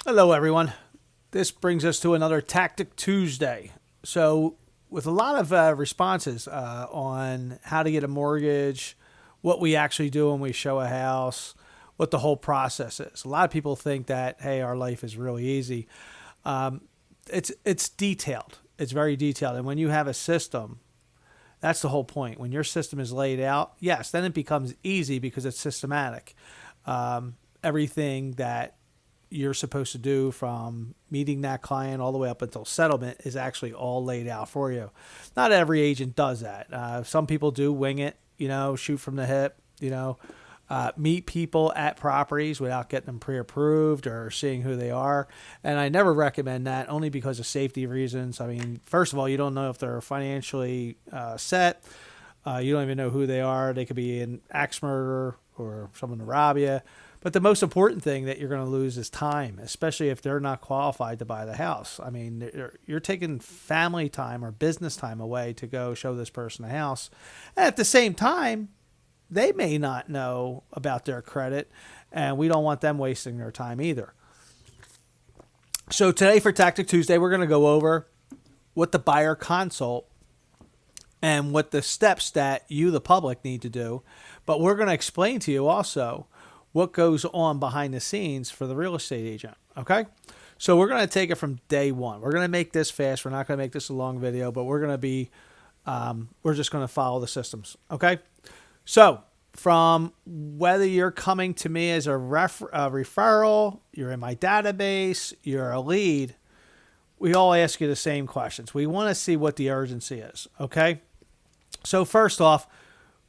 Hello, everyone. This brings us to another Tactic Tuesday. So, with a lot of responses on how to get a mortgage, what we actually do when we show a house, what the whole process is. A lot of people think that, hey, our life is really easy. Um, it's detailed. It's very detailed, and when you have a system, that's the whole point. When your system is laid out, yes, then it becomes easy because it's systematic. Everything that you're supposed to do from meeting that client all the way up until settlement is actually all laid out for you. Not every agent does that. Some people do wing it, shoot from the hip, meet people at properties without getting them pre-approved or seeing who they are. And I never recommend that only because of safety reasons. I mean, first of all, you don't know if they're financially set. You don't even know who they are. They could be an axe murderer or someone to rob you. But the most important thing that you're going to lose is time, especially if they're not qualified to buy the house. I mean, you're taking family time or business time away to go show this person a house. And at the same time, they may not know about their credit, and we don't want them wasting their time either. So today for Tactic Tuesday, we're going to go over what the buyer consult and what the steps that you, the public, need to do. But we're going to explain to you also what goes on behind the scenes for the real estate agent. Okay? So we're going to take it from day one. We're going to make this fast. We're not going to make this a long video, but we're going to be, we're just going to follow the systems. Okay? So from whether you're coming to me as a referral, you're in my database, you're a lead, we all ask you the same questions. We want to see what the urgency is. Okay? So first off,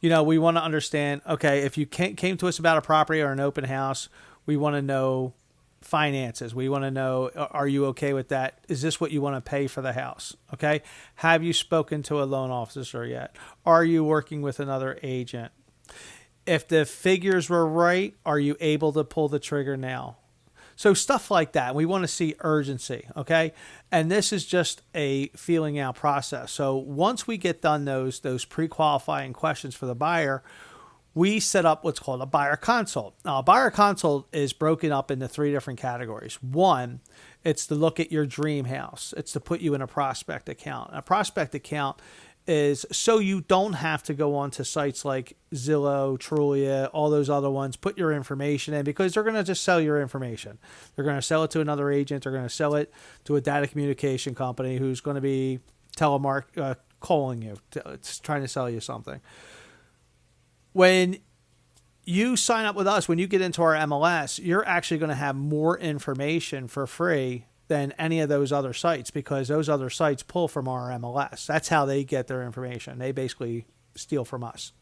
we want to understand, okay, if you came to us about a property or an open house, we want to know finances. We want to know, are you okay with that? Is this what you want to pay for the house? Okay. Have you spoken to a loan officer yet? Are you working with another agent? If the figures were right, are you able to pull the trigger now? So stuff like that. We want to see urgency, okay? And this is just a feeling out process. So once we get done those pre-qualifying questions for the buyer, we set up what's called a buyer consult. Now, a buyer consult is broken up into three different categories. One, it's to look at your dream house. It's to put you in a prospect account. A prospect account is so you don't have to go on to sites like Zillow, Trulia, all those other ones, put your information in because they're going to just sell your information. They're going to sell it to another agent. They're going to sell it to a data communication company who's going to be calling you, it's trying to sell you something. When you sign up with us, when you get into our MLS, you're actually going to have more information for free than any of those other sites because those other sites pull from our MLS. That's how they get their information. They basically steal from us.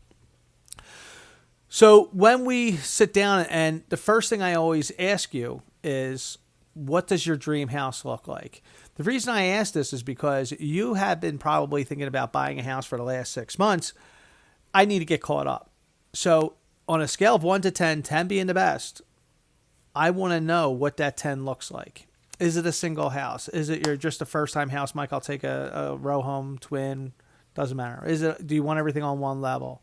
So when we sit down, and the first thing I always ask you is, what does your dream house look like? The reason I ask this is because you have been probably thinking about buying a house for the last 6 months. I need to get caught up. So on a scale of 1 to 10, 10 being the best, I want to know what that 10 looks like. Is it a single house? Is it just a first-time house, Mike? I'll take a row home, twin, doesn't matter. Do you want everything on one level?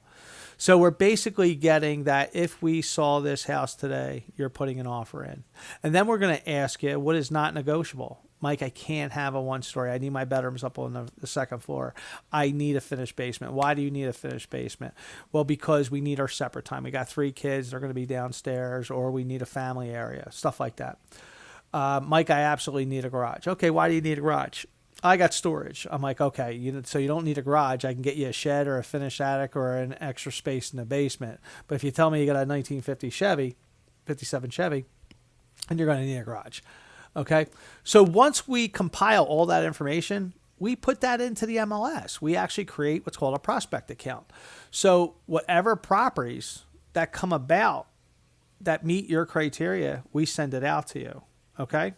So we're basically getting that if we saw this house today, you're putting an offer in. And then we're going to ask you, what is not negotiable? Mike, I can't have a one-story. I need my bedrooms up on the second floor. I need a finished basement. Why do you need a finished basement? Well, because we need our separate time. We got 3 kids. They're going to be downstairs, or we need a family area, stuff like that. Mike, I absolutely need a garage. Okay, why do you need a garage? I got storage. I'm like, okay, so you don't need a garage. I can get you a shed or a finished attic or an extra space in the basement. But if you tell me you got a 1950 Chevy, 57 Chevy, and you're going to need a garage. Okay, so once we compile all that information, we put that into the MLS. We actually create what's called a prospect account. So whatever properties that come about that meet your criteria, we send it out to you. Okay,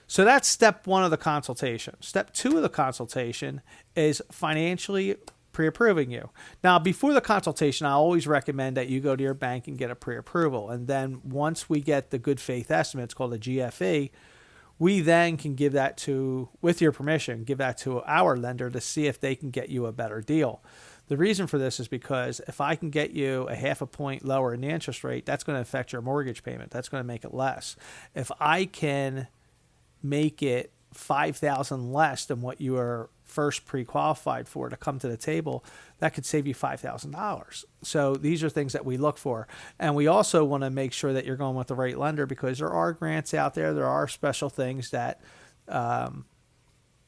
so that's step 1 of the consultation. Step 2 of the consultation is financially pre-approving you. Now, before the consultation, I always recommend that you go to your bank and get a pre-approval. And then once we get the good faith estimate, it's called a GFE, we then can give that to, with your permission, give that to our lender to see if they can get you a better deal. The reason for this is because if I can get you a half a point lower in the interest rate, that's going to affect your mortgage payment. That's going to make it less. If I can make it $5,000 less than what you were first pre-qualified for to come to the table, that could save you $5,000. So these are things that we look for. And we also want to make sure that you're going with the right lender, because there are grants out there. There are special things that,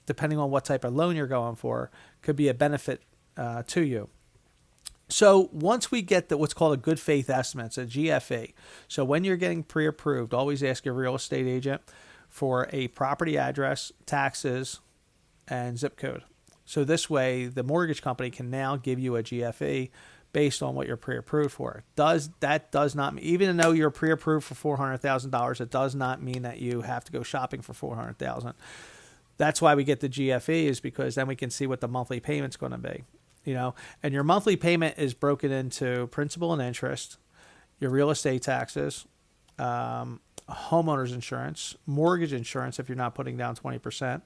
depending on what type of loan you're going for, could be a benefit to you. So once we get what's called a good faith estimate, it's a GFE. So when you're getting pre-approved, always ask your real estate agent for a property address, taxes, and zip code. So this way, the mortgage company can now give you a GFE based on what you're pre-approved for. That does not mean, even though you're pre-approved for $400,000, it does not mean that you have to go shopping for $400,000. That's why we get the GFE, is because then we can see what the monthly payment's going to be. And your monthly payment is broken into principal and interest, your real estate taxes, homeowner's insurance, mortgage insurance if you're not putting down 20%,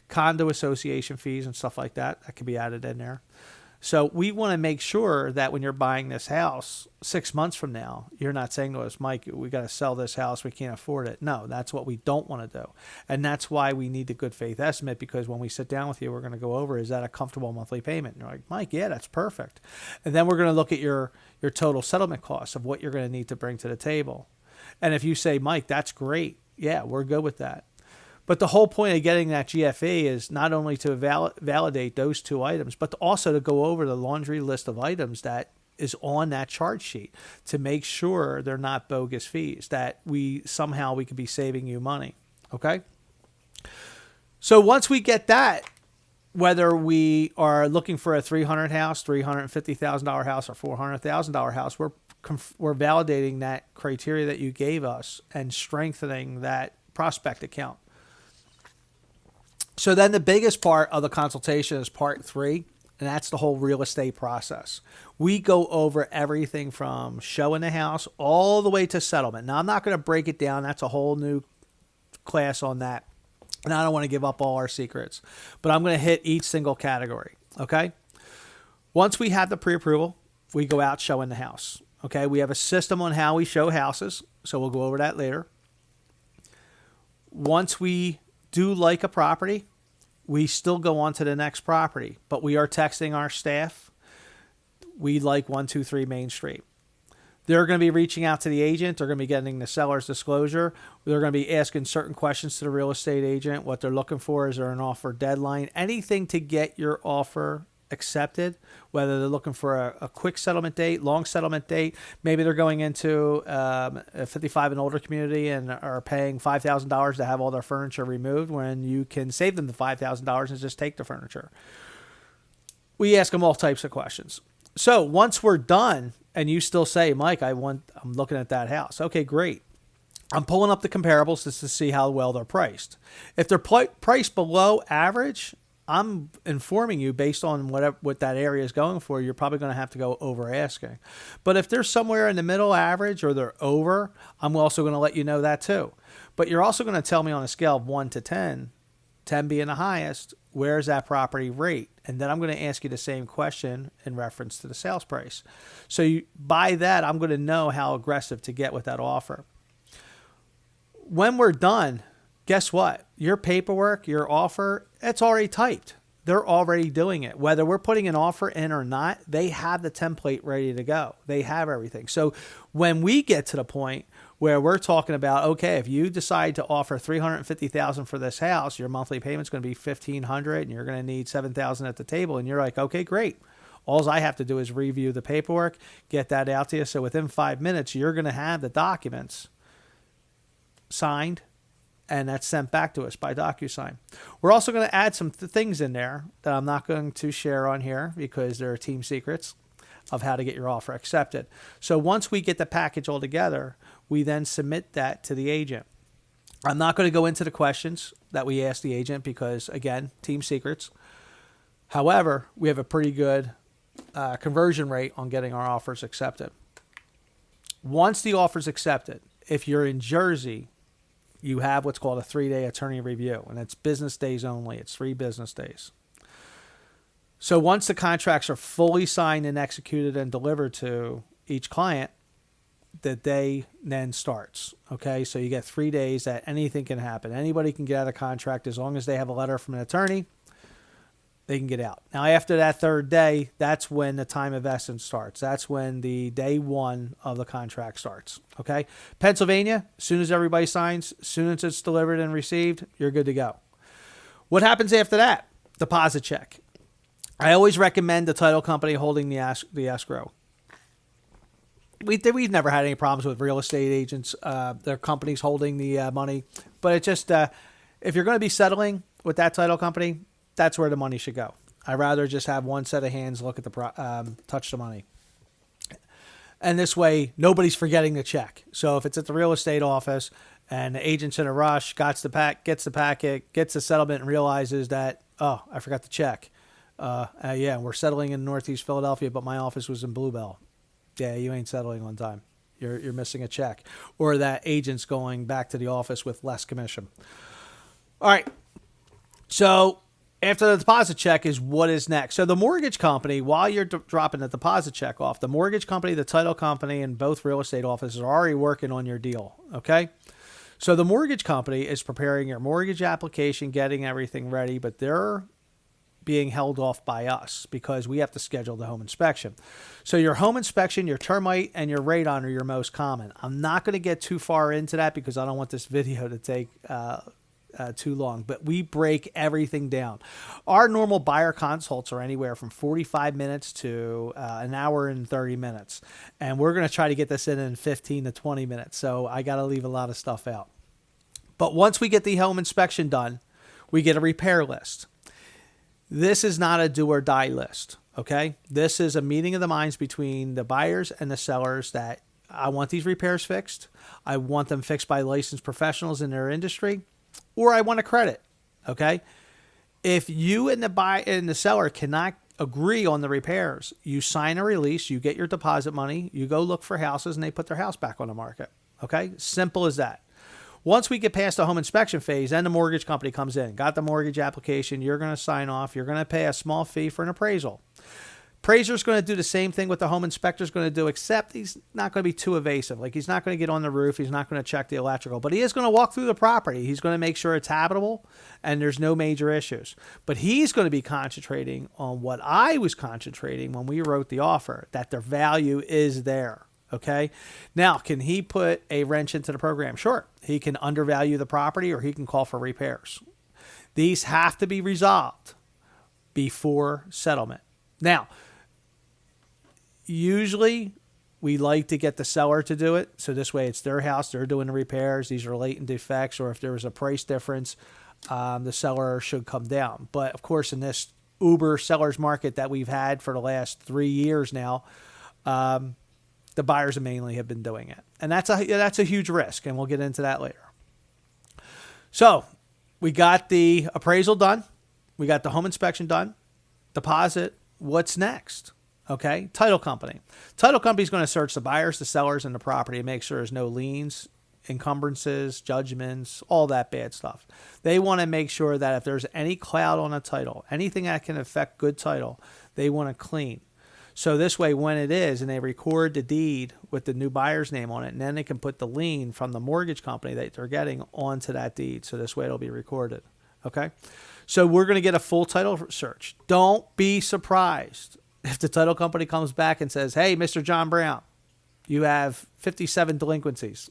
condo association fees and stuff like that can be added in there. So we want to make sure that when you're buying this house 6 months from now, you're not saying to us, Mike, we got to sell this house, we can't afford it. No, that's what we don't want to do. And that's why we need the good faith estimate, because when we sit down with you, we're going to go over, is that a comfortable monthly payment? And you're like, Mike, yeah, that's perfect. And then we're going to look at your total settlement costs of what you're going to need to bring to the table. And if you say, Mike, that's great, yeah, we're good with that. But the whole point of getting that GFE is not only to validate those two items, but also to go over the laundry list of items that is on that charge sheet to make sure they're not bogus fees, that we could be saving you money. Okay? So once we get that, whether we are looking for a $300,000 house, $350,000 house, or $400,000 house, we're validating that criteria that you gave us and strengthening that prospect account. So then the biggest part of the consultation is part 3, and that's the whole real estate process. We go over everything from showing the house all the way to settlement. Now, I'm not going to break it down. That's a whole new class on that, and I don't want to give up all our secrets, but I'm going to hit each single category, okay? Once we have the pre-approval, we go out showing the house, okay? We have a system on how we show houses, so we'll go over that later. Once we do like a property, we still go on to the next property, but we are texting our staff, we like 123 Main Street. They're going to be reaching out to the agent. They're going to be getting the seller's disclosure. They're going to be asking certain questions to the real estate agent, what they're looking for. Is there an offer deadline? Anything to get your offer accepted, whether they're looking for a quick settlement date, long settlement date. Maybe they're going into a 55 and older community and are paying $5,000 to have all their furniture removed, when you can save them the $5,000 and just take the furniture. We ask them all types of questions. So once we're done and you still say, Mike, I'm looking at that house. Okay, great. I'm pulling up the comparables just to see how well they're priced. If they're priced below average, I'm informing you based on what that area is going for, you're probably going to have to go over asking. But if they're somewhere in the middle average or they're over, I'm also going to let you know that too. But you're also going to tell me on a scale of 1 to 10, 10 being the highest, where's that property rate? And then I'm going to ask you the same question in reference to the sales price. So by that, I'm going to know how aggressive to get with that offer. When we're done, guess what? Your paperwork, your offer, it's already typed. They're already doing it. Whether we're putting an offer in or not, they have the template ready to go. They have everything. So when we get to the point where we're talking about, okay, if you decide to offer $350,000 for this house, your monthly payment's going to be $1,500 and you're going to need $7,000 at the table. And you're like, okay, great. All I have to do is review the paperwork, get that out to you. So within 5 minutes, you're going to have the documents signed, and that's sent back to us by DocuSign. We're also going to add some things in there that I'm not going to share on here because they're team secrets of how to get your offer accepted. So once we get the package all together, we then submit that to the agent. I'm not going to go into the questions that we ask the agent because, again, team secrets. However, we have a pretty good conversion rate on getting our offers accepted. Once the offer's accepted, if you're in Jersey, you have what's called a 3-day attorney review, and it's business days only. It's 3 business days. So once the contracts are fully signed and executed and delivered to each client, the day then starts. Okay, so you get 3 days that anything can happen. Anybody can get out of contract as long as they have a letter from an attorney. They can get out. Now, after that third day, that's when the time of essence starts. That's when the day one of the contract starts. Okay, Pennsylvania, as soon as everybody signs, as soon as it's delivered and received, you're good to go. What happens after that? Deposit check. I always recommend the title company holding the escrow. We've never had any problems with real estate agents, their companies holding the money. But it just, if you're going to be settling with that title company, that's where the money should go. I'd rather just have one set of hands look at touch the money. And this way, nobody's forgetting the check. So if it's at the real estate office and the agent's in a rush, gets the packet, gets the settlement and realizes that, oh, I forgot the check. We're settling in Northeast Philadelphia, but my office was in Bluebell. Yeah, you ain't settling on time. You're missing a check. Or that agent's going back to the office with less commission. All right. So after the deposit check is what is next. So the mortgage company, while you're dropping the deposit check off, the mortgage company, the title company, and both real estate offices are already working on your deal. Okay. So the mortgage company is preparing your mortgage application, getting everything ready, but they're being held off by us because we have to schedule the home inspection. So your home inspection, your termite, and your radon are your most common. I'm not going to get too far into that because I don't want this video to take too long, but we break everything down. Our normal buyer consults are anywhere from 45 minutes to an hour and 30 minutes. And we're going to try to get this in 15 to 20 minutes. So I got to leave a lot of stuff out. But once we get the home inspection done, we get a repair list. This is not a do or die list, okay? This is a meeting of the minds between the buyers and the sellers that I want these repairs fixed. I want them fixed by licensed professionals in their industry, or I want a credit, okay? If you and the seller cannot agree on the repairs, you sign a release, you get your deposit money, you go look for houses, and they put their house back on the market, okay? Simple as that. Once we get past the home inspection phase, then the mortgage company comes in. Got the mortgage application. You're going to sign off. You're going to pay a small fee for an appraisal. Appraiser's going to do the same thing what the home inspector's going to do, except he's not going to be too evasive. Like, he's not going to get on the roof. He's not going to check the electrical. But he is going to walk through the property. He's going to make sure it's habitable and there's no major issues. But he's going to be concentrating on what I was concentrating when we wrote the offer, that their value is there. Okay. Now, can he put a wrench into the program? Sure. He can undervalue the property or he can call for repairs. These have to be resolved before settlement. Now, usually we like to get the seller to do it. So this way it's their house. They're doing the repairs. These are latent defects, or if there was a price difference, the seller should come down. But of course, in this Uber seller's market that we've had for the last 3 years now, the buyers mainly have been doing it. And that's a huge risk, and we'll get into that later. So we got the appraisal done. We got the home inspection done. Deposit. What's next? Okay. Title company. Title company is going to search the buyers, the sellers, and the property and make sure there's no liens, encumbrances, judgments, all that bad stuff. They want to make sure that if there's any cloud on a title, anything that can affect good title, they want to clean. So this way, when it is, and they record the deed with the new buyer's name on it, and then they can put the lien from the mortgage company that they're getting onto that deed. So this way it'll be recorded. Okay. So we're going to get a full title search. Don't be surprised if the title company comes back and says, hey, Mr. John Brown, you have 57 delinquencies.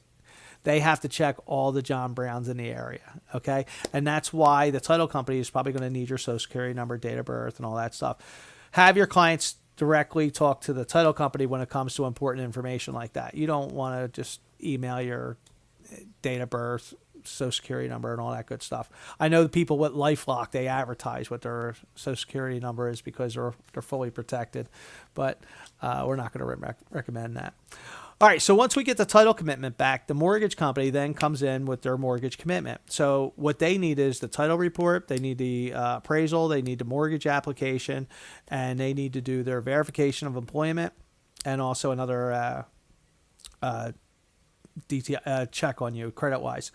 They have to check all the John Browns in the area. Okay. And that's why the title company is probably going to need your social security number, date of birth, and all that stuff. Have your clients directly talk to the title company when it comes to important information like that. You don't want to just email your date of birth, social security number, and all that good stuff. I know the people with LifeLock, they advertise what their social security number is because they're fully protected, but we're not going to recommend that. All right, so once we get the title commitment back, the mortgage company then comes in with their mortgage commitment. So what they need is the title report, they need the appraisal, they need the mortgage application, and they need to do their verification of employment and also another check on you credit-wise.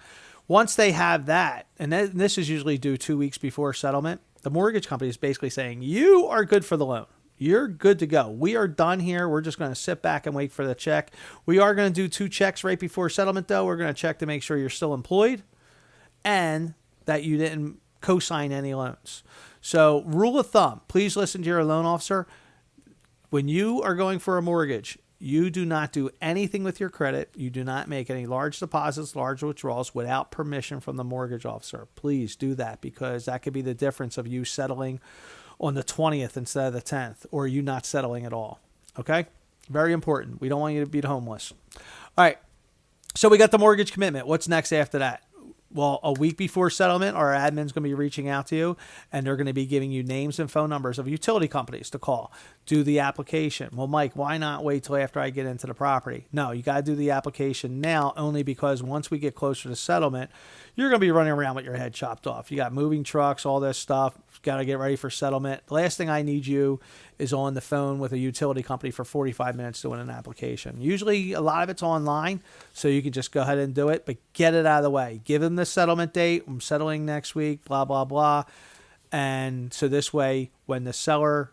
Once they have that, and this is usually due 2 weeks before settlement, The mortgage company is basically saying, you are good for the loan. You're good to go. We are done here. We're just going to sit back and wait for the check. We are going to do 2 checks right before settlement, though. We're going to check to make sure you're still employed and that you didn't co-sign any loans. So rule of thumb, please listen to your loan officer. When you are going for a mortgage, you do not do anything with your credit. You do not make any large deposits, large withdrawals without permission from the mortgage officer. Please do that, because that could be the difference of you settling on the 20th instead of the 10th, or you not settling at all. Okay? Very important. We don't want you to be homeless. All right. So we got the mortgage commitment. What's next after that? Well, a week before settlement, our admin's going to be reaching out to you, and they're going to be giving you names and phone numbers of utility companies to call. Do the application. Well, Mike, why not wait till after I get into the property? No, you got to do the application now, only because once we get closer to settlement, you're going to be running around with your head chopped off. You got moving trucks, all this stuff. Got to get ready for settlement. The last thing I need you is on the phone with a utility company for 45 minutes doing an application. Usually a lot of it's online, so you can just go ahead and do it, but get it out of the way. Give them the settlement date. I'm settling next week, blah, blah, blah. And so this way, when the seller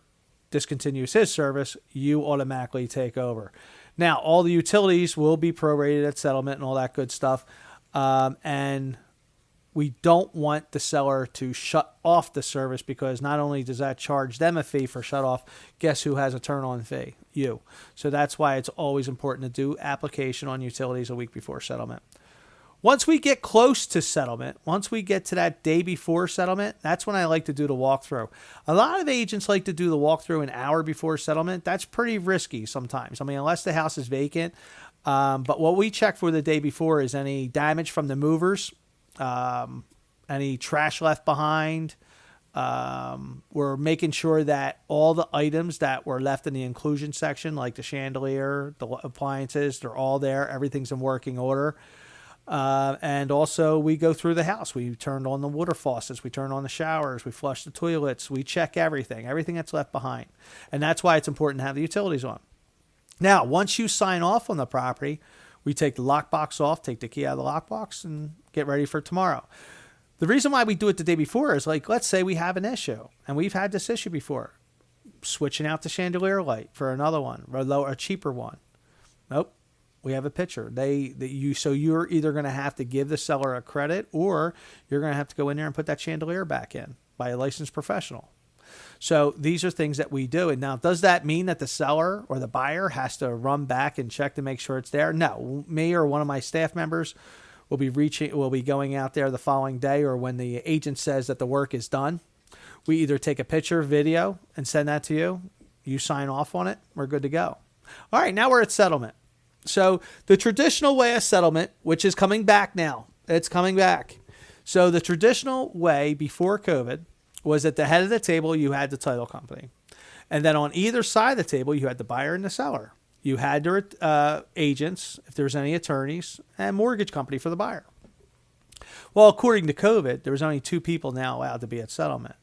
discontinues his service, you automatically take over. Now, all the utilities will be prorated at settlement and all that good stuff. And we don't want the seller to shut off the service, because not only does that charge them a fee for shut off, guess who has a turn on fee? You. So that's why it's always important to do application on utilities a week before settlement. Once we get close to settlement, once we get to that day before settlement, that's when I like to do the walkthrough. A lot of agents like to do the walkthrough an hour before settlement. That's pretty risky sometimes. I mean, unless the house is vacant. But what we check for the day before is any damage from the movers, any trash left behind. We're making sure that all the items that were left in the inclusion section, like the chandelier, the appliances, they're all there. Everything's in working order. And also we go through the house. We turned on the water faucets. We turn on the showers. We flush the toilets. We check everything that's left behind. And that's why it's important to have the utilities on. Now, once you sign off on the property, we take the lockbox off, take the key out of the lockbox, and get ready for tomorrow. The reason why we do it the day before is, like, let's say we have an issue, and we've had this issue before. Switching out the chandelier light for another one, or a cheaper one. Nope. We have a picture. So you're either going to have to give the seller a credit, or you're going to have to go in there and put that chandelier back in by a licensed professional. So these are things that we do. And now, does that mean that the seller or the buyer has to run back and check to make sure it's there? No. Me or one of my staff members will be going out there the following day, or when the agent says that the work is done. We either take a picture, video, and send that to you. You sign off on it. We're good to go. All right, now we're at settlement. So the traditional way of settlement, which is coming back now, it's coming back. So the traditional way before COVID was at the head of the table, you had the title company. And then on either side of the table, you had the buyer and the seller. You had their agents, if there's any attorneys, and mortgage company for the buyer. Well, according to COVID, there was only 2 people now allowed to be at settlement.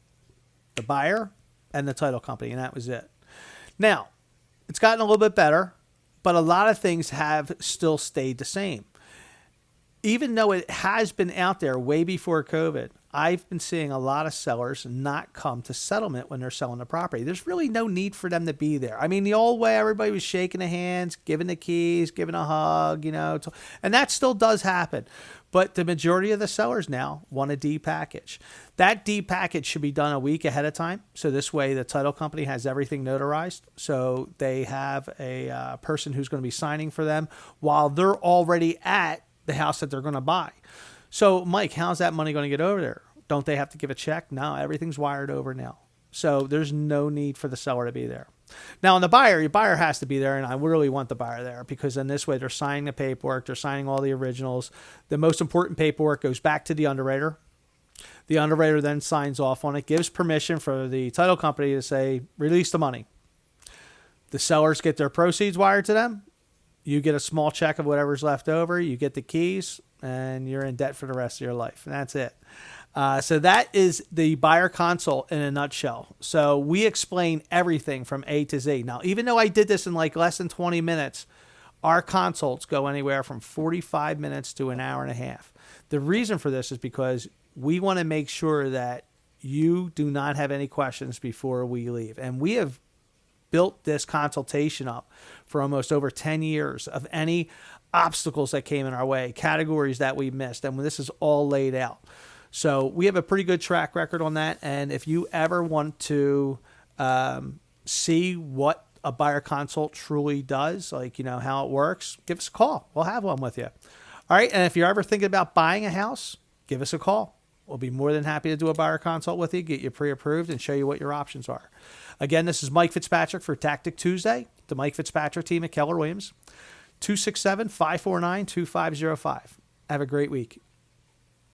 The buyer and the title company, and that was it. Now, it's gotten a little bit better, but a lot of things have still stayed the same. Even though it has been out there way before COVID, I've been seeing a lot of sellers not come to settlement when they're selling the property. There's really no need for them to be there. I mean, the old way, everybody was shaking the hands, giving the keys, giving a hug, and that still does happen. But the majority of the sellers now want a D package. That D package should be done a week ahead of time. So this way the title company has everything notarized. So they have a person who's going to be signing for them while they're already at the house that they're going to buy. So, Mike, how's that money going to get over there? Don't they have to give a check? No, everything's wired over now. So there's no need for the seller to be there. Now, on the buyer, your buyer has to be there, and I really want the buyer there, because in this way they're signing the paperwork, they're signing all the originals. The most important paperwork goes back to the underwriter. The underwriter then signs off on it, gives permission for the title company to say, release the money. The sellers get their proceeds wired to them. You get a small check of whatever's left over. You get the keys, and you're in debt for the rest of your life. And that's it. So that is the buyer consult in a nutshell. So we explain everything from A to Z. Now, even though I did this in like less than 20 minutes, our consults go anywhere from 45 minutes to an hour and a half. The reason for this is because we want to make sure that you do not have any questions before we leave. And we have built this consultation up for almost over 10 years of any obstacles that came in our way, categories that we missed, and this is all laid out. So we have a pretty good track record on that. And if you ever want to see what a buyer consult truly does, like, how it works, give us a call. We'll have one with you. All right. And if you're ever thinking about buying a house, give us a call. We'll be more than happy to do a buyer consult with you, get you pre-approved, and show you what your options are. Again, this is Mike Fitzpatrick for Tactic Tuesday, the Mike Fitzpatrick team at Keller Williams, 267-549-2505. Have a great week.